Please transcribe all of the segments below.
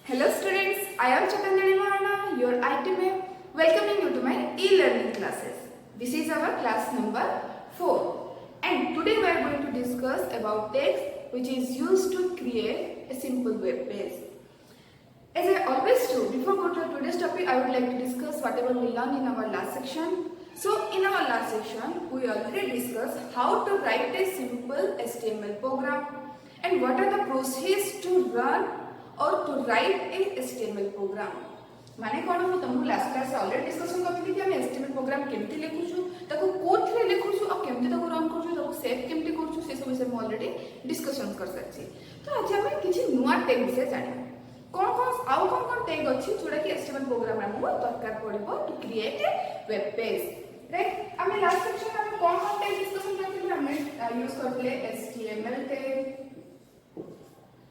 Hello students, I am Chaitanya Mahana, your IT ma'am, welcoming you to my e-learning classes. This is our class number 4 and today we are going to discuss about text which is used to create a simple web page. As I always do, before going to today's topic, I would like to discuss whatever we learned in our last section. So in our last section, we already discussed how to write a simple HTML program and what are the processes to run or to write a HTML program. माने कौन हो तुमको last class रे already discussion करथिली कि हम HTML programme केमती लिखुछु ताको कोथरे लिखुछु और केमती ताको रन करछु ताको सेव केमती करछु से सब विषय में ऑलरेडी डिस्कशन कर सारछि। तो आज हम किछि नुवा टैग विषय जानिबा कौन टैग अछि जोडा कि HTML प्रोग्राम हमको दरकार पड़िबो to create a web page. Right, हमें लास्ट सेक्शन में कौन टैग डिस्कशन करथिले हमें यूज करथिले HTML टैग।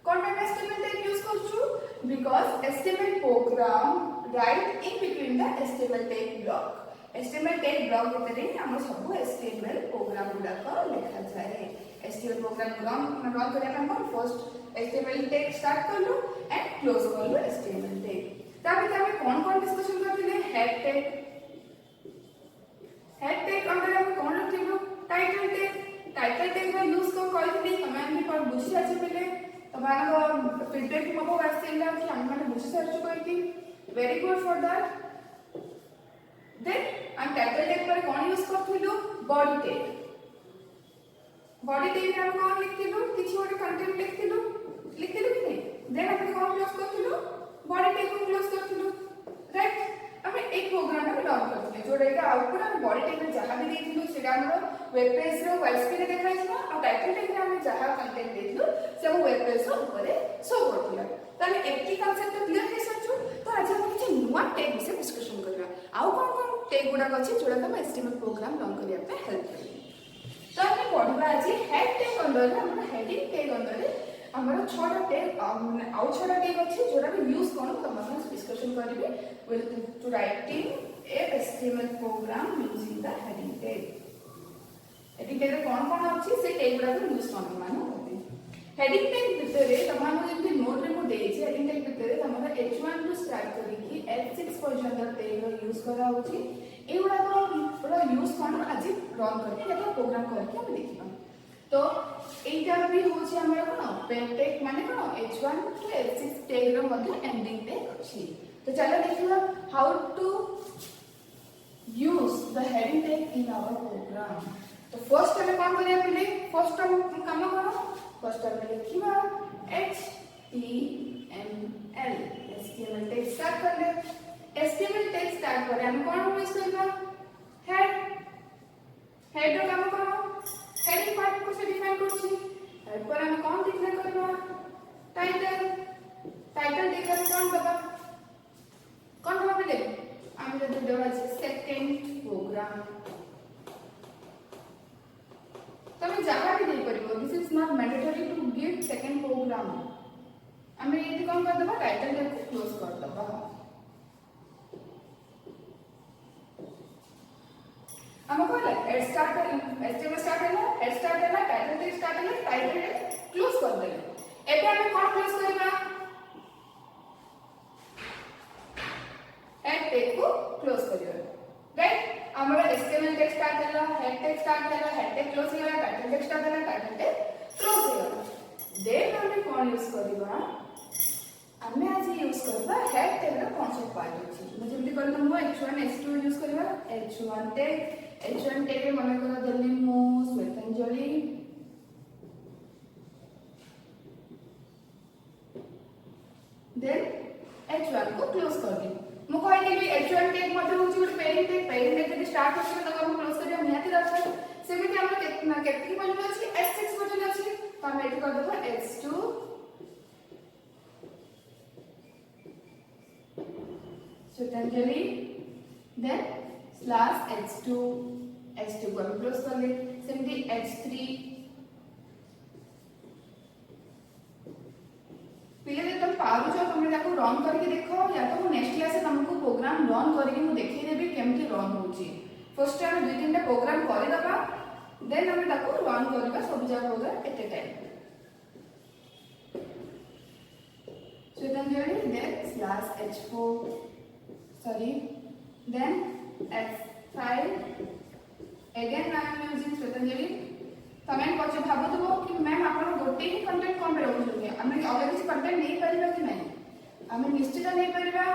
कौन टाइप HTML टैग यूज करछु because HTML program right in between the HTML tag block. HTML tag block भितरे हम सब HTML प्रोग्राम गुडा को लिखा जाए। HTML प्रोग्राम रन करे हम फर्स्ट HTML टैग स्टार्ट कर लो एंड क्लोज कर लो HTML टैग। ता भितर में कौन डिस्कशन करथिले हेड टैग। हेड टैग अंदर हम कौन रखथिलो टाइटल टैग। टाइटल टैग में यूज को कहथिली कमांड भी पर बुझि जाछि पहले तमारो फीडबैक मको आसिला कि हम माने बुझि सारछु कहि very good for that. Then हम टाइटल टैग पर कौन यूज करथिलो बॉडी टैग। बॉडी टैग में हम कौन लिखथिलो किछि ओटे कंटेंट लिखथिलो कि नहीं। देन हम कौन क्लोज करथिलो बॉडी टैग को क्लोज करथिलो। राइट, हम एक प्रोग्राम में रन करथिले जोडे का आउटपुट हम बॉडी टैग में जहां भी देथिलो सेटा हमरो वेब पेज रो वाइट स्क्रीन देखाइछला और टाइटल टैग में हम जहां कंटेंट देथिलो सब वेब पेज रो ऊपर शो करथिला। ताले एकी कांसेप्ट क्लियर हे सचु। तो आज हम किछि नुवा टैग विषय डिस्कशन करबा। आउ कोन टैग गुडा अछि जोडा हम HTML प्रोग्राम रन करिया पे हेल्प करबे। तो हम पढिबा आज हेड टैग अंडर हम हेडिंग टैग अंडर हमर छोटा टैग आउ छोटा टैग अछि जोडा हम यूज कोन तमन डिस्कशन करबे will to writing a HTML program using the heading tag. Heading tag कौन अछि से टैग गुडा को यूज कोन मानो हेडिंग टैग भितरे तमाम जेमति नोट रे मो देछि हेडिंग टैग भितरे तमाम H1 टू स्टार्ट करी कि H6 पर्यंत टैग रो यूज करा होछि। एगुडा को पूरा यूज कोन आज रन करके या प्रोग्राम करके हम देखिबा। तो एटा भी होछि हमरा कोन पेन टैग माने कोन H1 टू H6 टैग रो मध्ये एंडिंग टैग अछि। तो चलो देखिबा how to use the heading tag in our program. तो फर्स्ट हमें काम करिया पहले फर्स्ट हम काम करो फर्स्ट हम लिखिबा HTML टैग स्टार्ट कर ले। HTML टैग स्टार्ट करे हम कोन यूज करबा हेड रो काम करो हेडिंग पार्ट को से डिफाइन करछि। हेड पर हम कोन डिक्लेयर करबा टाइटल डिक्लेयर कोन दबा कोन भाबले हम जे देबा सेकंड प्रोग्राम तमे जहां भी दे परिबो। This is not mandatory to give second program. हमें ये कौन कर दबा टाइटल टैग को क्लोज कर दबा। हम को हेड स्टार्ट HTML स्टार्ट है हेड स्टार्ट है टाइटल टैग स्टार्ट है टाइटल टैग क्लोज कर देले। एबे हम कौन क्लोज करबा हेड टैग को क्लोज करियो। राइट, हमरा HTML टैग स्टार्ट हैला हेड टैग स्टार्ट हैला हेड टैग क्लोज हैला टाइटल टैग स्टार्ट हैला टाइटल टैग क्लोज हैला। देन हम कोन यूज करबा हमें आज यूज करबा हेड टैग रो कॉन्सेप्ट पार्ट अछि। मैं जेमति करलो मो H1 H2 यूज करबा H1 टैग मन कर देली मो श्वेतांजलि देन H1 को क्लोज कर दी। मो कहली कि H1 टैग मध्ये होची गुड पेरेंट टैग जे स्टार्ट होची त हम क्लोज करिया निहाती दरकार। सेमिति हम केतकी पर्यंत अछि H6 पर्यंत अछि। तो हम एट कर देबो H2 श्वेतांजलि देन स्लैश H2 को हम क्लोज कर ले। सेमिति H3 पहले जे तुम पारू छ तुम ताको रन करके देखो या तो नेक्स्ट क्लास से तुमको प्रोग्राम रन करके मु देखै देबी केमति रन होची। फर्स्ट हम दुई तीन टा प्रोग्राम करि दबा देन हम ताको रन करबा सब जा program at a time. Swetanjali, then slash H4, sorry, then H5, again I am using Swetanjali. तमें पचे भाबुथबो कि मैम आपण गोटे ही कंटेंट कोन पे रखुछिए आमे अलग किसी कंटेंट नहीं परिबा कि नहीं आमे निश्चित नहीं परिबा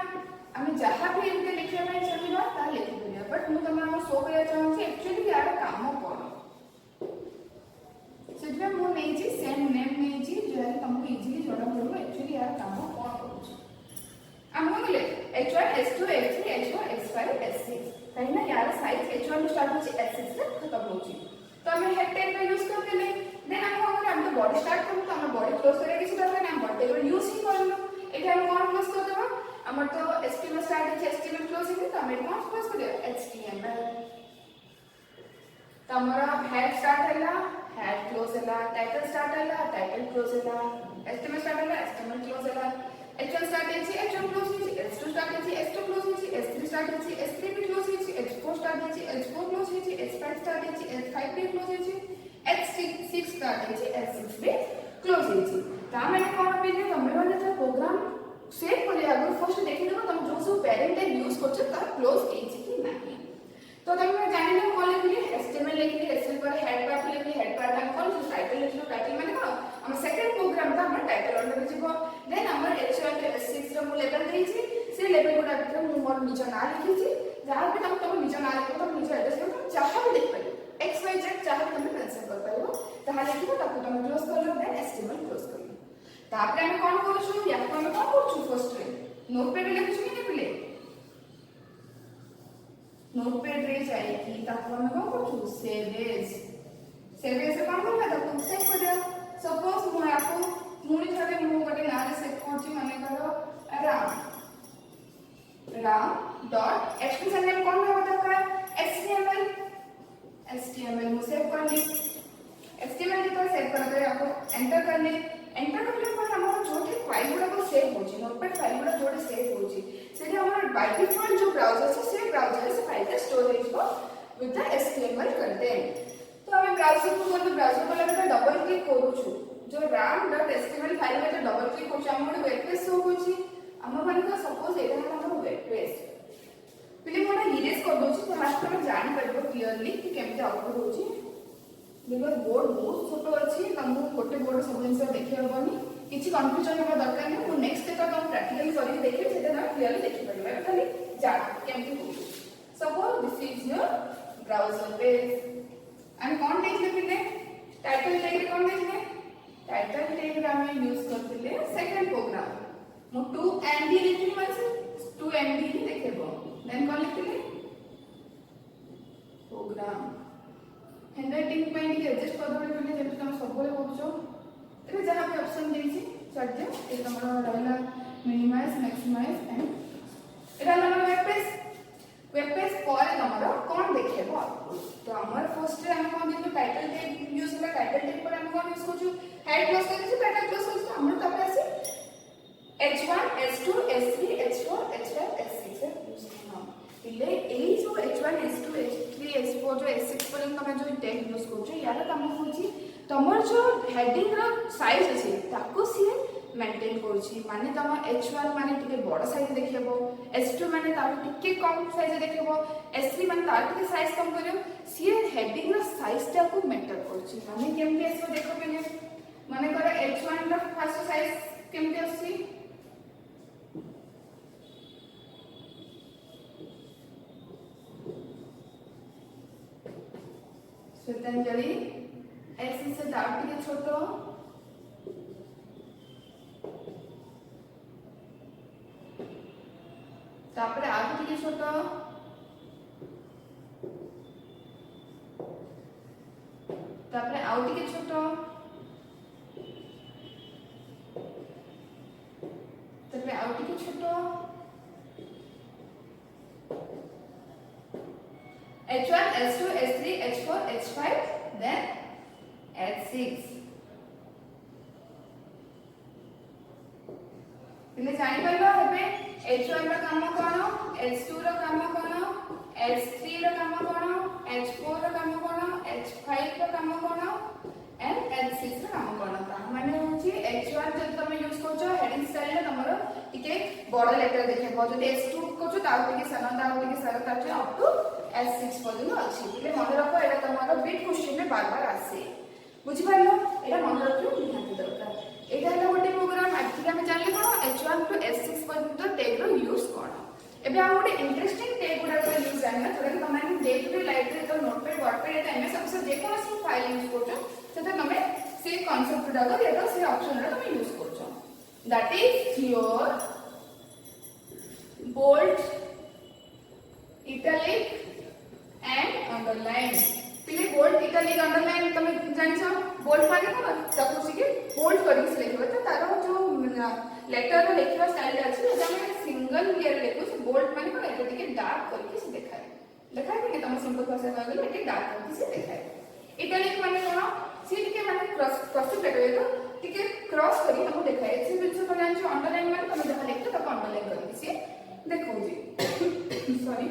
आमे जहां भी इनके लिखिया में चाहिबा ता लिखि परिबा बट मु तमे हम शो करिया चाहू छी एक्चुअली यार काम कोन सेजमे मु नहीं छी सेम नेम नहीं छी जो है तुमको इजीली जोड़ा पड़ो एक्चुअली यार काम कोन करू हम बोले H1 H2 H3 H4 H5 H6 कहीं ना यार साइज H1 स्टार्ट होची H6 से खत्म होची तो हमें हेड टैग का यूज करते हैं देन हम को हम तो बॉडी स्टार्ट करू तो हम बॉडी क्लोज करे किसी दरकार हम बॉडी टैग यूज ही करलो एटा हम कोन क्लोज कर देबा हमर तो HTML स्टार्ट है HTML क्लोज है तो हम कोन क्लोज कर देबा HTML तो हमारा हेड स्टार्ट हैला हेड क्लोज हैला टाइटल स्टार्ट हैला टाइटल क्लोज हैला HTML स्टार्ट हैला HTML क्लोज हैला H1 स्टार्ट है H1 क्लोज है H2 स्टार्ट है H2 क्लोज है H3 स्टार्ट है H3 भी क्लोज है H4 स्टार्ट है H4 क्लोज है H5 स्टार्ट है H5 भी क्लोज है H6 स्टार्ट है H6 भी क्लोज है ता मैंने कोन पे तमे माने तो प्रोग्राम सेव करे आगो फर्स्ट देखि देबो तुम जो सब पेरेंट टैग यूज करछ ता क्लोज एछि कि नाही तो तुम जानिले कोन लिखली HTML लिखली HTML पर हेड पार्ट लिखली हेड पार्ट हम कोन टाइटल लिखलो टाइटल माने कोन हम सेकंड प्रोग्राम ता हम टाइटल अंडर जिवो देन हमर H1 के H6 रो मु लेवल देछि से लेवल गुडा भीतर मु मोर निज ना लिखि छी जहां भी तुम निज ना लिखो तुम निज एड्रेस तुम जहां भी लिख पाइबो XYZ जहां तुम मेंशन कर पाइबो ताहा लिखिबो ताकू तुम क्लोज करलो देन HTML क्लोज करलो तापरे हम कोन करछु या हम कोन करछु फर्स्ट रे नोटपैड लिखछु कि नहीं पिले नोटपैड रे जाई कि ताकू हम कोन करछु सेव एज से कोन करबा ताकू सेव कर दे सपोज मु आपको मुनी थरे मु गोटे ना रे सेव करछि माने करो राम डॉट एक्सटेंशन नेम कौन होगा दरकार HTML मु सेव कर ली HTML के सेव कर दे आपको एंटर कर ले एंटर करले पर हमर जोटे फाइल गुडा को सेव होची नोटपैड फाइल गुडा जोटे सेव होची सेठी हमर बाय डिफॉल्ट जो ब्राउजर से ब्राउजर से फाइल का स्टोरेज को विद द HTML कर दे तो हमें ब्राउजर को ब्राउजर को लगे डबल क्लिक करू छु जो ram.html फाइल में जो डबल क्लिक होची हमर वेब पेज शो होची हमर माने तो सपोज एटा हमर वेब पेज पहले मोना इरेज कर दोची तो लास्ट में जान परबो क्लियरली कि केमते आउटपुट होची बिकॉज़ बोर्ड बहुत छोटो अछि तमु गोटे बोर्ड सब जिंस देखि हबनी किछि कंफ्यूजन होबा दरकार नै मु नेक्स्ट स्टेप तो प्रैक्टिकली करि देखि सेटा ना क्लियरली देखि परबा खाली जान केमते होची suppose this is your browser page and कौन टैग लिखिले टाइटल टैग कौन लिखिले टाइटल टैग हम यूज करथिले सेकंड प्रोग्राम मु 2 MB लिखिली माने 2 MB ही देखेबो देन कौन लिखिले प्रोग्राम हैंडराइटिंग पे ଟିକେ एडजस्ट कर देबे पहिले जेते तुम सब बोले बोलछो एबे जहां पे ऑप्शन देछि चढ़ जाओ ए तमरो रहला मिनिमाइज मैक्सिमाइज एंड एटा हमर वेब पेज पर तमरो कोन देखेबो तो हमर फर्स्ट रे हम कोन दिनो टाइटल टैग यूज होला टाइटल टैग पर हम कोन यूज करछु हेड क्लोज करछु टाइटल क्लोज करछु हमर तबे आसी H1 H2 H3 H4 H5 H6 use करना इले एई जो H1 H2 H3 H4 जो H6 पर हम जो टैग यूज करछु यार काम होची तमर जो हेडिंग रो साइज अछि ताको सी मेंटेन करछि माने तम H1 माने टिके बड़ साइज देखिबो H2 माने तार टिके कम साइज देखिबो H3 माने तार टिके साइज कम करियो सी हेडिंग रो साइज ता को मेंटेन करछि माने केमते एसो देखो पहिले माने कर H1 रो फर्स्ट साइज केमते अछि Swetanjali X से डाउट के छोटो तापरे आगे टिके छोटो तापरे आउ टिके छोटो तापरे आउ टिके छोटो H1 H2 H3 H4 H5 then H6 पहले जानि परलो हेबे H1 रो काम कोन H2 रो काम कोन H3 रो काम कोन H4 रो काम कोन H5 रो काम कोन एंड H6 रो काम कोन ता माने होची H1 जब तुम यूज करछो हेडिंग स्टाइल रे तमरो बड़ लेटर देखो जो S2 को ताऊ सारा अप टू S6 पर्यटन अच्छी मन रख ये तुम बिट क्वेश्चन में बार बार आसे बुझिपार ये मन रखियो निहाती दरकार एटा है गोटे प्रोग्राम एक्चुअली हम जानले कोन H1 टू S6 पर्यंत टैग रो यूज कोन एबे हम गोटे इंटरेस्टिंग टैग गुडा को यूज जानना थोड़ा कि तमाने डे टू डे लाइफ रे तो नोटपैड वर्डपैड एटा एमएस ऑफिस जे कोन फाइल यूज करछो सेटा तमे से कांसेप्ट गुडा को या से ऑप्शन रे तमे यूज करछो that is your bold italic and underline पिले bold italic underline तमे जानि छ bold माने कोन ताको सिके bold करी से लिखबे त तारो जो लेटर रो लिखवा स्टाइल अछि एटा में सिंगल लेयर लिखो से bold माने कोन एटा टिके डार्क करके से देखाय कि तमे सिंपल भाषा में गले एटा डार्क करके से देखाय italic माने कोन सी टिके माने क्रॉस लेखबे तो टिके क्रॉस करी हमको देखाय से बिल्कुल पलान जो अंडरलाइन माने तमे जहां लिखतो ताको अंडरलाइन करके से देखो जी सॉरी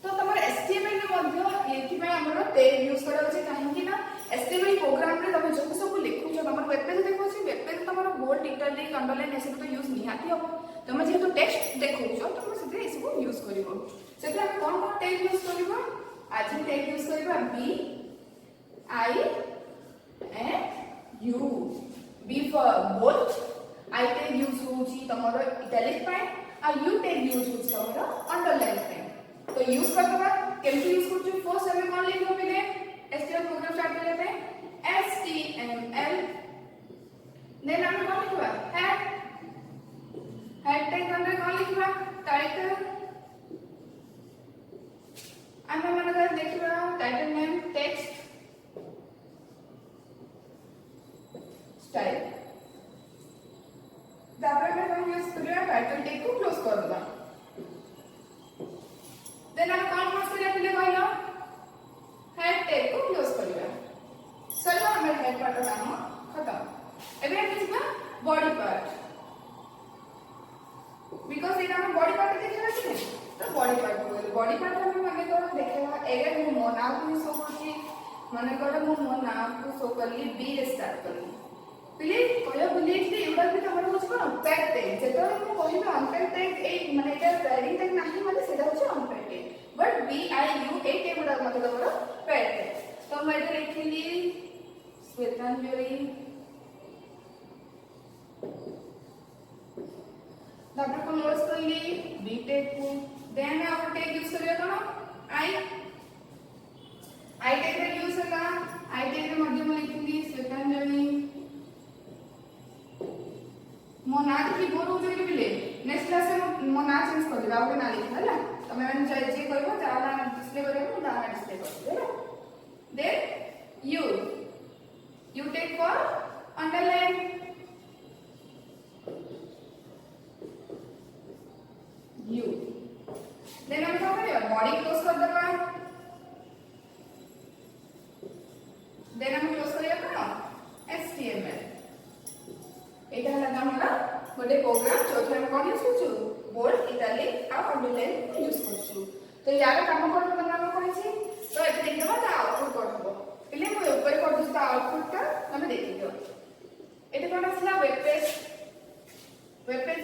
तो तमर एचटीएमएल में मध्य एथि में हमरो टैग यूज करा होचे काहे कि ना एचटीएमएल प्रोग्राम रे तमे जो सब लिखु छ तमर वेब पेज देखो छी वेब पेज तमर बोल्ड इटैलिक अंडरलाइन ऐसे तो यूज निहाती हो तमे जेहेतु टेक्स्ट देखो छ तमे सिधे ऐसे को यूज करिवो सेटा कोन कोन टैग यूज करिवो आज टैग यूज करिवो B I and U B for bold I tag use होची तमर इटैलिक पाए आ यू टैग यूज होची तमर अंडरलाइन पाए तो यूज करबा केमती यूज करछु फर्स्ट हमें कौन लिखबो पहले एचटीएमएल प्रोग्राम स्टार्ट कर लेते हैं HTML देन हम कौन लिखबा हेड टैग अंदर कौन लिखबा टाइटल हम मन कर देखबा टाइटल नेम टेक्स्ट स्टाइल दाबरा में हम यूज करिया टाइटल टैग को क्लोज कर देबा देन हम कौन क्लोज करिया पहले कहलो हेड टैग को क्लोज करिया चलो हमर हेड पार्ट काम खत्म एबे हम लिखबा बॉडी पार्ट बिकॉज़ इना हम बॉडी पार्ट देखला छी तो बॉडी पार्ट हम माने को देखला एगे मो नाम को शो करछी माने को मो नाम को शो करली बी रे स्टार्ट करली पहले कहयो बुलेट रे एबा भी हमर कुछ कोन पैड टैग जेतो हम कहबे अनपैड टैग ए माने एटा पैडिंग टैग नाही माने सेटा होचे unpaired tag but B I U A tag गुडा मतलब हमर पैड टैग तो मैं एटा लिखली श्वेतांजलि दाबरा को क्लोज करली बी टैग को देन हम टैग यूज करिया कोन आई टैग रे यूज होला आई टैग रे मध्य में लिखली श्वेतांजलि मो ना की बोल हो जे बिले नेक्स्ट क्लास में मो ना चेंज कर देबा ओके ना लिख हला तमे मन जे करबो जाला डिस्प्ले करबो डाटा डिस्प्ले कर देबा then you take for underline U then हम क्या करियो बॉडी क्लोज कर देबा देन हम क्लोज करियो कोन HTML एटा हला हमरा गोटे प्रोग्राम जोथे हम कोन यूज करछु बोल्ड इटैलिक आ अंडरलाइन यूज करछु तो यार काम कोन बनाबो कहै छी तो एते देखबा ता आउटपुट करबो पहले मो ऊपर कर दस ता आउटपुट ता हमें देखि दियो एते कोन असला वेब पेज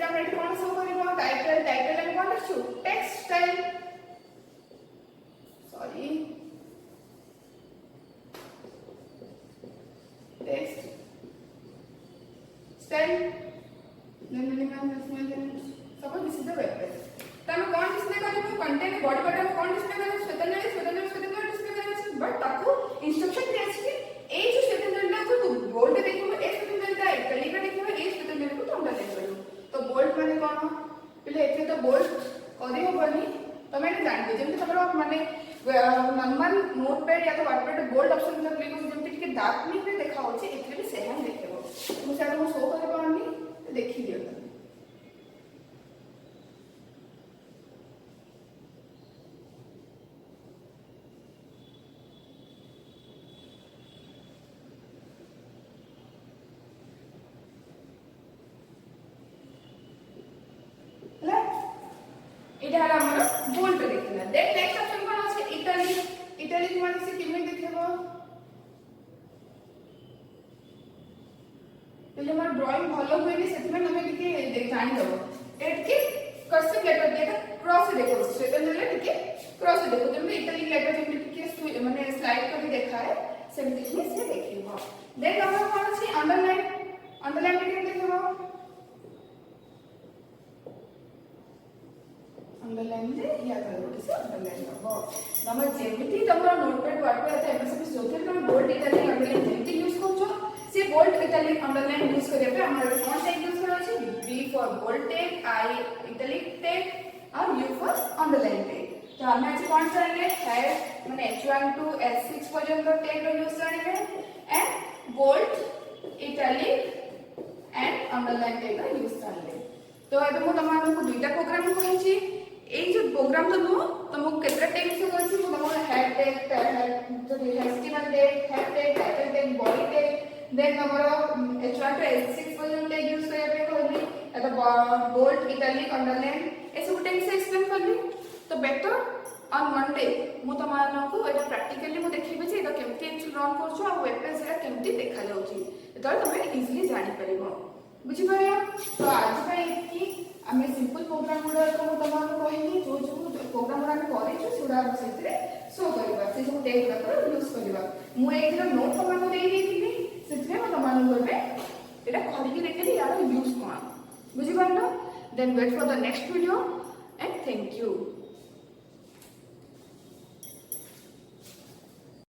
हम एते कोन शो करबो टाइटल हम कोन लिखछु text style sorry text style suppose this is the web page तमे कोन डिस्प्ले करबो कंटेंट बॉडी पार्ट में कोन डिस्प्ले करबो श्वेतांजलि डिस्प्ले करबो बट ताको इंस्ट्रक्शन दिया छै कि ए जो श्वेतांजलि ना तो बोल्ड देखबो ए श्वेतांजलि ता इटैलिक देखबो ए श्वेतांजलि को तो अंडरलाइन करबो तो बोल्ड माने कोन पहले एथे तो बोल्ड करी होबनी तमे ने जान दे जेमति तमरो माने नॉर्मल नोटपैड या तो वर्डपैड बोल्ड ऑप्शन में क्लिक हो जेमति कि डार्क में देखा होछि एथे भी सेम देखबो मु सारा मु शो करे पानी देखि दियो এটা হলো আমরা বোল্ড দেখলা দেন নেক্সট অপশন কোন আছে ইটালিক মানে সে কেমনে দেখাবো पहले मोर ड्राइंग भलो होइनी सेति में हमें लिखे जानि दबो एटके कर्सिव लेटर दिया क्रॉस देखो स्ट्रेटन ले टिके क्रॉस देखो जेमति इटालिक लेटर जेमति टिके माने स्लाइड करके देखा है सेमति ही से देखिबो देन हमर कोन अछि अंडरलाइन टिके देखिबो अंडरलाइन जे या करबो से अंडरलाइन करबो नम जेमति तमरा नोटपैड वर्डपैड है एमएस जोथे हम बोल्ड इटालिक अंडरलाइन जेमति यूज करछो से बोल्ड इटालिक अंडरलाइन यूज करे पे हमर कोन टाइप यूज करै छी B for bold tag I italic tag और यू फॉर अंडरलाइन टैग तो हम आज कोन करले है माने h1 टू h6 पर्यंत टैग रो यूज करबे and bold italic and underline tag रो यूज करले तो एबे मु तमानको दुईटा प्रोग्राम कहछि এই যে প্রোগ্রাম তো নো তোমাকে কেতটা ট্যাগ ইউজ করছি মু তোমাকে হেড ট্যাগ যদি HTML tag head tag title tag body tag then আমার h1 টু h6 পর্যন্ত ট্যাগ ইউজ করিয়া পে कहली এটা বোল্ড ইটালিক আন্ডারলাইন এসব ট্যাগ সে এক্সপ্লেন করলি তো বেটার on Monday মু তোমাनको এটা প্র্যাকটিক্যালি মু দেখিবে যে এটা কেমতি রান করছো আর ওয়েব পেজ এটা কেমতি দেখা যাଉଛି এটা তুমি ইজিলি জানি পারিবো বুঝি পারিয়া তো আজ ପାଇଁ কি ଆମେ ସିମ୍ପଲ ପ୍ରୋଗ୍ରାମ ଗୁଡାକ ମୁଁ ତମମାନଙ୍କୁ କହିଲି ଯୋଉ ଯୋଉ ପ୍ରୋଗ୍ରାମ ଗୁଡା ଆମେ କରିଛୁ ସେଗୁଡା ଆମେ ସେଥିରେ ଶୋ କରିବା ସେ ସବୁ ଟେକ୍ ଗୁଡାକ ୟୁଜ କରିବା ମୁଁ ଏଇଥିର ନୋଟ ତମମାନଙ୍କୁ ଦେଇ ଦେଇଥିଲି ସେଥିରେ ମୁଁ ତମମାନଙ୍କୁ ଏବେ ଏଟା କରିକି ଦେଖେଇଲି ୟାର ୟୁଜ କଣ ବୁଝିପାରିଲ then wait for the next video and thank you